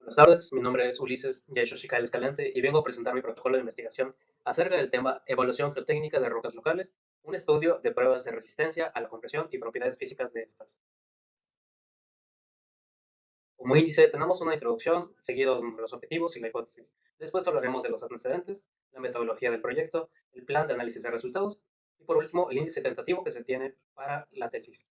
Buenas tardes, mi nombre es Ulises Yashoshika Escalante y vengo a presentar mi protocolo de investigación acerca del tema Evaluación geotécnica de rocas locales, un estudio de pruebas de resistencia a la compresión y propiedades físicas de estas. Como índice tenemos una introducción, seguido de los objetivos y la hipótesis. Después hablaremos de los antecedentes, la metodología del proyecto, el plan de análisis de resultados y por último el índice tentativo que se tiene para la tesis.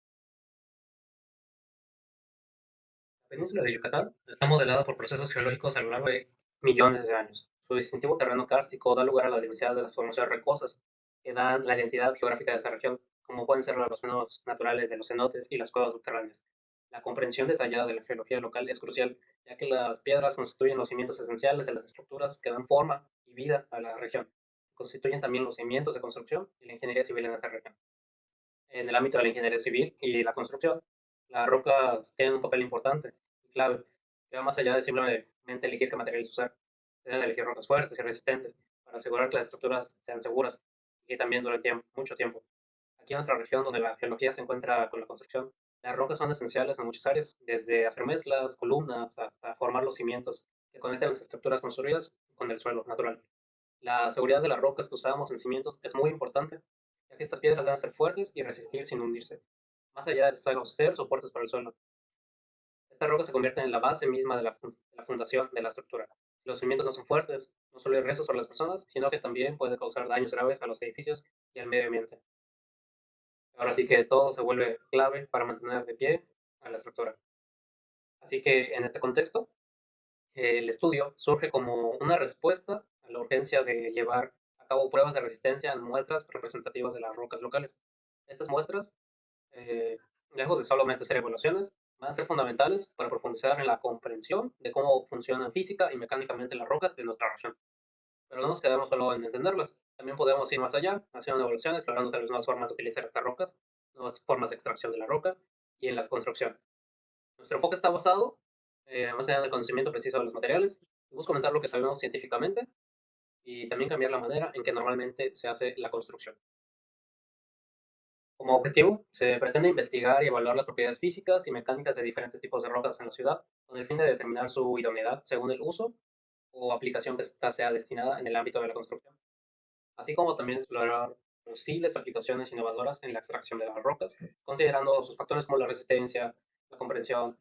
La península de Yucatán está modelada por procesos geológicos a lo largo de millones de años. Su distintivo terreno kárstico da lugar a la diversidad de las formaciones rocosas que dan la identidad geográfica de esta región, como pueden ser los fenómenos naturales de los cenotes y las cuevas subterráneas. La comprensión detallada de la geología local es crucial, ya que las piedras constituyen los cimientos esenciales de las estructuras que dan forma y vida a la región. Constituyen también los cimientos de construcción y la ingeniería civil en esta región. En el ámbito de la ingeniería civil y la construcción, las rocas tienen un papel importante y clave, que va más allá de simplemente elegir qué materiales usar. Deben elegir rocas fuertes y resistentes para asegurar que las estructuras sean seguras y que también duren mucho tiempo. Aquí en nuestra región, donde la geología se encuentra con la construcción, las rocas son esenciales en muchas áreas, desde hacer mezclas, columnas, hasta formar los cimientos que conectan las estructuras construidas con el suelo natural. La seguridad de las rocas que usamos en cimientos es muy importante, ya que estas piedras deben ser fuertes y resistir sin hundirse, más allá de ser soportes para el suelo. Estas rocas se convierten en la base misma de la fundación de la estructura. Si los cimientos no son fuertes, no solo hay riesgos para las personas, sino que también puede causar daños graves a los edificios y al medio ambiente. Ahora sí que todo se vuelve clave para mantener de pie a la estructura. Así que en este contexto, el estudio surge como una respuesta a la urgencia de llevar a cabo pruebas de resistencia en muestras representativas de las rocas locales. Estas muestras, eh, lejos de solamente ser evaluaciones, van a ser fundamentales para profundizar en la comprensión de cómo funcionan física y mecánicamente las rocas de nuestra región. Pero no nos quedamos solo en entenderlas, también podemos ir más allá, haciendo una evaluación, explorando tal vez nuevas formas de utilizar estas rocas, nuevas formas de extracción de la roca y en la construcción. Nuestro enfoque está basado más allá del conocimiento preciso de los materiales. Busco comentar lo que sabemos científicamente y también cambiar la manera en que normalmente se hace la construcción. Como objetivo, se pretende investigar y evaluar las propiedades físicas y mecánicas de diferentes tipos de rocas en la ciudad, con el fin de determinar su idoneidad según el uso o aplicación que ésta sea destinada en el ámbito de la construcción, así como también explorar posibles aplicaciones innovadoras en la extracción de las rocas, considerando sus factores como la resistencia, la comprensión,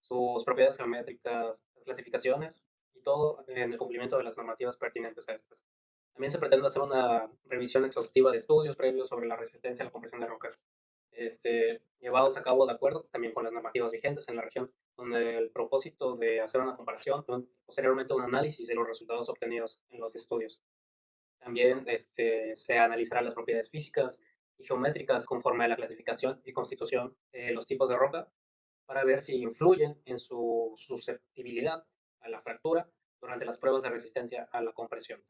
sus propiedades geométricas, las clasificaciones y todo en el cumplimiento de las normativas pertinentes a estas. También se pretende hacer una revisión exhaustiva de estudios previos sobre la resistencia a la compresión de rocas, llevados a cabo de acuerdo también con las normativas vigentes en la región, donde el propósito de hacer una comparación, posteriormente un análisis de los resultados obtenidos en los estudios. También se analizarán las propiedades físicas y geométricas conforme a la clasificación y constitución de los tipos de roca para ver si influyen en su susceptibilidad a la fractura durante las pruebas de resistencia a la compresión.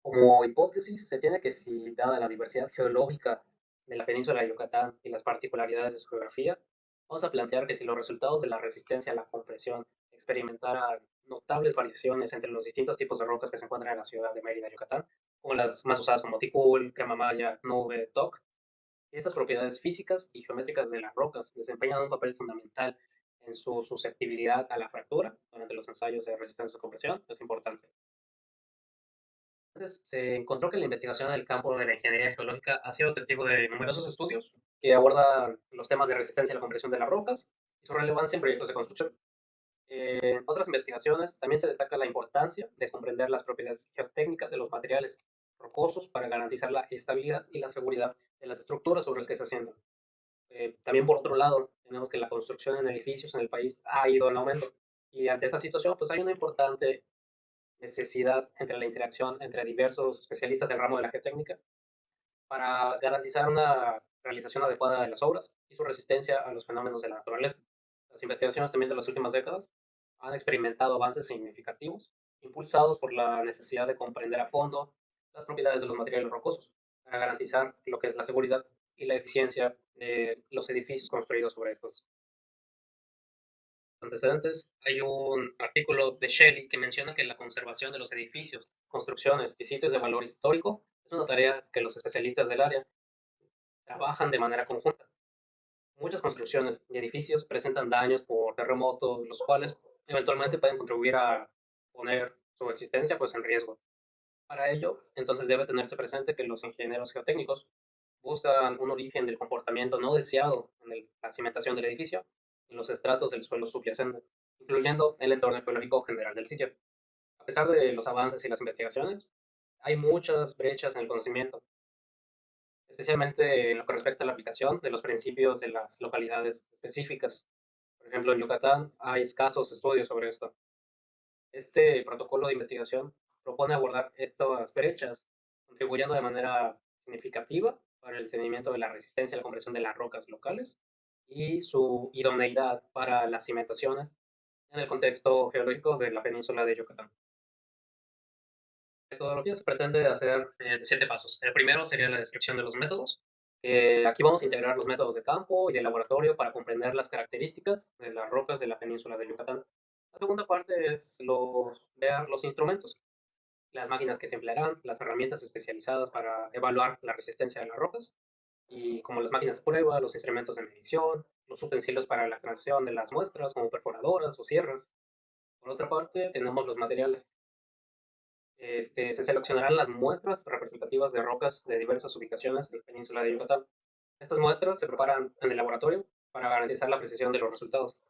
Como hipótesis, se tiene que si, dada la diversidad geológica de la península de Yucatán y las particularidades de su geografía, vamos a plantear que si los resultados de la resistencia a la compresión experimentaran notables variaciones entre los distintos tipos de rocas que se encuentran en la ciudad de Mérida, Yucatán, como las más usadas como ticul, crema maya, nube, TOC, estas propiedades físicas y geométricas de las rocas desempeñan un papel fundamental en su susceptibilidad a la fractura durante los ensayos de resistencia a compresión, es importante. Entonces, se encontró que la investigación en el campo de la ingeniería geológica ha sido testigo de numerosos estudios que abordan los temas de resistencia a la compresión de las rocas y su relevancia en proyectos de construcción. En otras investigaciones también se destaca la importancia de comprender las propiedades geotécnicas de los materiales rocosos para garantizar la estabilidad y la seguridad de las estructuras sobre las que se asientan. También por otro lado, tenemos que la construcción en edificios en el país ha ido en aumento y ante esta situación pues hay una importante necesidad entre la interacción entre diversos especialistas del ramo de la geotécnica para garantizar una realización adecuada de las obras y su resistencia a los fenómenos de la naturaleza. Las investigaciones también de las últimas décadas han experimentado avances significativos, impulsados por la necesidad de comprender a fondo las propiedades de los materiales rocosos, para garantizar lo que es la seguridad y la eficiencia de los edificios construidos sobre estos antecedentes. Hay un artículo de Shelley que menciona que la conservación de los edificios, construcciones y sitios de valor histórico es una tarea que los especialistas del área trabajan de manera conjunta. Muchas construcciones y edificios presentan daños por terremotos, los cuales eventualmente pueden contribuir a poner su existencia pues en riesgo. Para ello, entonces debe tenerse presente que los ingenieros geotécnicos buscan un origen del comportamiento no deseado en la cimentación del edificio y los estratos del suelo subyacente, incluyendo el entorno ecológico general del sitio. A pesar de los avances y las investigaciones, hay muchas brechas en el conocimiento, especialmente en lo que respecta a la aplicación de los principios de las localidades específicas. Por ejemplo, en Yucatán hay escasos estudios sobre esto. Este protocolo de investigación propone abordar estas brechas, contribuyendo de manera significativa para el entendimiento de la resistencia a la compresión de las rocas locales y su idoneidad para las cimentaciones en el contexto geológico de la península de Yucatán. La metodología se pretende hacer de 7 pasos. El primero sería la descripción de los métodos. Aquí vamos a integrar los métodos de campo y de laboratorio para comprender las características de las rocas de la península de Yucatán. La segunda parte es ver los instrumentos, las máquinas que se emplearán, las herramientas especializadas para evaluar la resistencia de las rocas, y como las máquinas de prueba, los instrumentos de medición, los utensilios para la extracción de las muestras, como perforadoras o sierras. Por otra parte, tenemos los materiales. Se seleccionarán las muestras representativas de rocas de diversas ubicaciones en la península de Yucatán. Estas muestras se preparan en el laboratorio para garantizar la precisión de los resultados.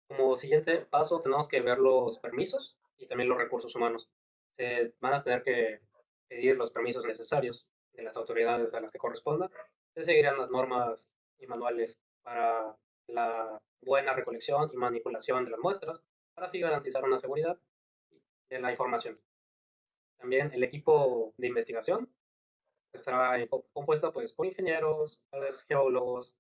Como siguiente paso, tenemos que ver los permisos y también los recursos humanos. Se van a tener que pedir los permisos necesarios de las autoridades a las que corresponda. Se seguirán las normas y manuales para la buena recolección y manipulación de las muestras, para así garantizar una seguridad de la información. También el equipo de investigación estará compuesto pues, por ingenieros, tal vez geólogos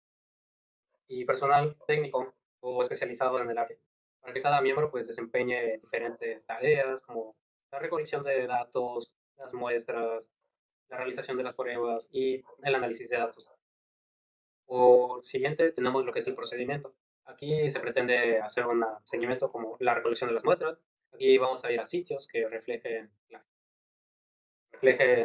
y personal técnico o especializado en el área, para que cada miembro pues, desempeñe diferentes tareas como la recolección de datos, las muestras, la realización de las pruebas y el análisis de datos. Por siguiente tenemos lo que es el procedimiento. Aquí se pretende hacer un seguimiento como la recolección de las muestras. Aquí vamos a ir a sitios que reflejen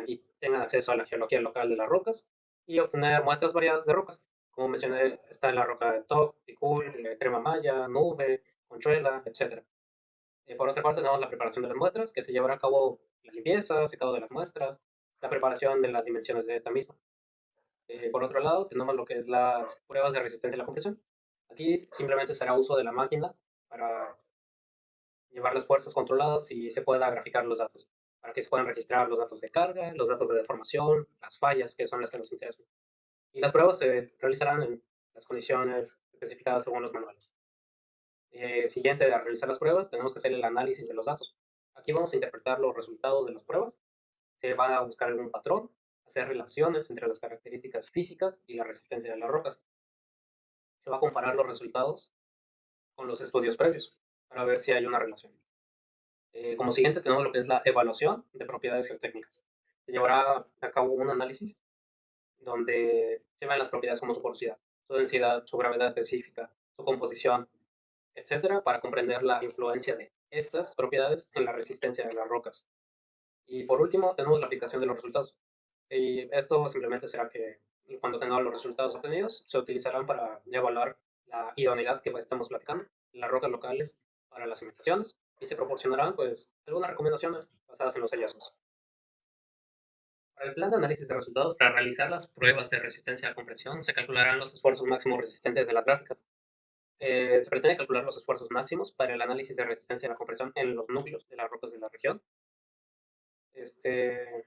y tengan acceso a la geología local de las rocas y obtener muestras variadas de rocas. Como mencioné, está la roca de Toc, Ticul, crema maya, nube, conchuela, etc. Por otra parte, tenemos la preparación de las muestras, que se llevará a cabo la limpieza, secado de las muestras, la preparación de las dimensiones de esta misma. Por otro lado, tenemos lo que es las pruebas de resistencia a la compresión. Aquí simplemente será uso de la máquina para llevar las fuerzas controladas y se pueda graficar los datos, para que se puedan registrar los datos de carga, los datos de deformación, las fallas, que son las que nos interesan. Y las pruebas se realizarán en las condiciones especificadas según los manuales. Siguiente a realizar las pruebas, tenemos que hacer el análisis de los datos. Aquí vamos a interpretar los resultados de las pruebas. Se va a buscar algún patrón, hacer relaciones entre las características físicas y la resistencia de las rocas. Se va a comparar los resultados con los estudios previos para ver si hay una relación. Como siguiente tenemos lo que es la evaluación de propiedades geotécnicas. Se llevará a cabo un análisis donde se ven las propiedades como su porosidad, su densidad, su gravedad específica, su composición, etcétera, para comprender la influencia de estas propiedades en la resistencia de las rocas. Y por último, tenemos la aplicación de los resultados. Y esto simplemente será que cuando tengamos los resultados obtenidos, se utilizarán para evaluar la idoneidad que estamos platicando, las rocas locales para las cimentaciones, y se proporcionarán pues algunas recomendaciones basadas en los hallazgos. Para el plan de análisis de resultados, tras realizar las pruebas de resistencia a compresión, se calcularán los esfuerzos máximos resistentes de las gráficas. Se pretende calcular los esfuerzos máximos para el análisis de resistencia a la compresión en los núcleos de las rocas de la región. Este,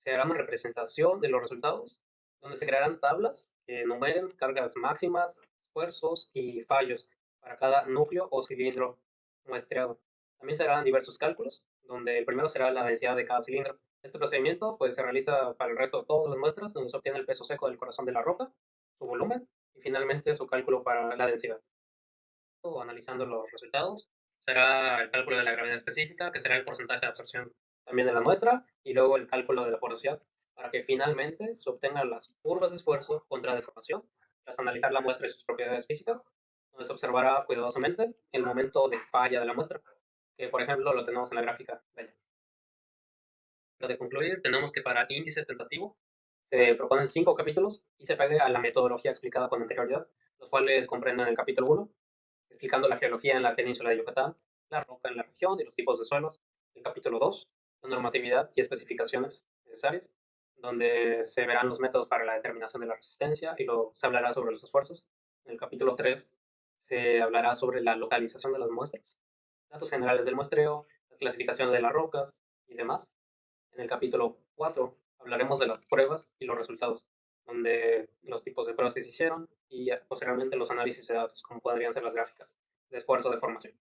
Se hará una representación de los resultados, donde se crearán tablas que enumeren cargas máximas, esfuerzos y fallos para cada núcleo o cilindro muestreado. También se harán diversos cálculos, donde el primero será la densidad de cada cilindro. Este procedimiento pues, se realiza para el resto de todas las muestras, donde se obtiene el peso seco del corazón de la roca, su volumen y finalmente su cálculo para la densidad. O analizando los resultados, será el cálculo de la gravedad específica, que será el porcentaje de absorción también de la muestra, y luego el cálculo de la porosidad, para que finalmente se obtengan las curvas de esfuerzo contra deformación, tras analizar la muestra y sus propiedades físicas, donde se observará cuidadosamente el momento de falla de la muestra, que por ejemplo lo tenemos en la gráfica de allá. Para de concluir, tenemos que para índice tentativo se proponen 5 capítulos y se pegue a la metodología explicada con anterioridad, los cuales comprenden el capítulo 1, explicando la geología en la península de Yucatán, la roca en la región y los tipos de suelos. El capítulo 2, la normatividad y especificaciones necesarias, donde se verán los métodos para la determinación de la resistencia y se hablará sobre los esfuerzos. En el capítulo 3 se hablará sobre la localización de las muestras, datos generales del muestreo, la clasificación de las rocas y demás. En el capítulo 4 hablaremos de las pruebas y los resultados, donde los tipos de pruebas que se hicieron y posteriormente los análisis de datos, como podrían ser las gráficas de esfuerzo de formación.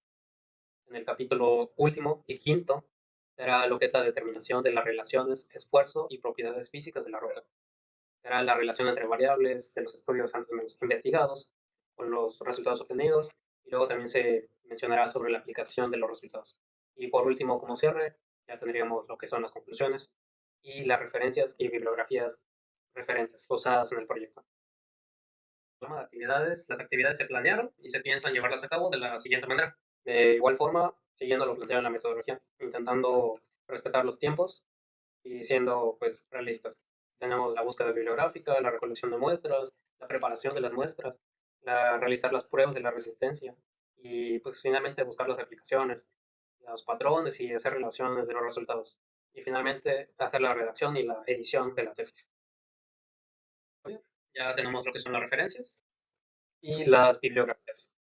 En el capítulo último y quinto será lo que es la determinación de las relaciones, esfuerzo y propiedades físicas de la roca. Será la relación entre variables de los estudios antes investigados con los resultados obtenidos y luego también se mencionará sobre la aplicación de los resultados. Y por último, como cierre, ya tendríamos lo que son las conclusiones y las referencias y bibliografías referentes usadas en el proyecto. De actividades, las actividades se planearon y se piensan llevarlas a cabo de la siguiente manera. De igual forma, siguiendo lo planteado en la metodología, intentando respetar los tiempos y siendo pues realistas. Tenemos la búsqueda bibliográfica, la recolección de muestras, la preparación de las muestras, realizar las pruebas de la resistencia y pues finalmente buscar las aplicaciones, los patrones y hacer relaciones de los resultados. Y finalmente hacer la redacción y la edición de la tesis. Ya tenemos lo que son las referencias y las bibliografías.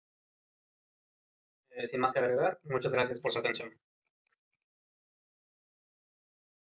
Sin más que agregar, muchas gracias por su atención.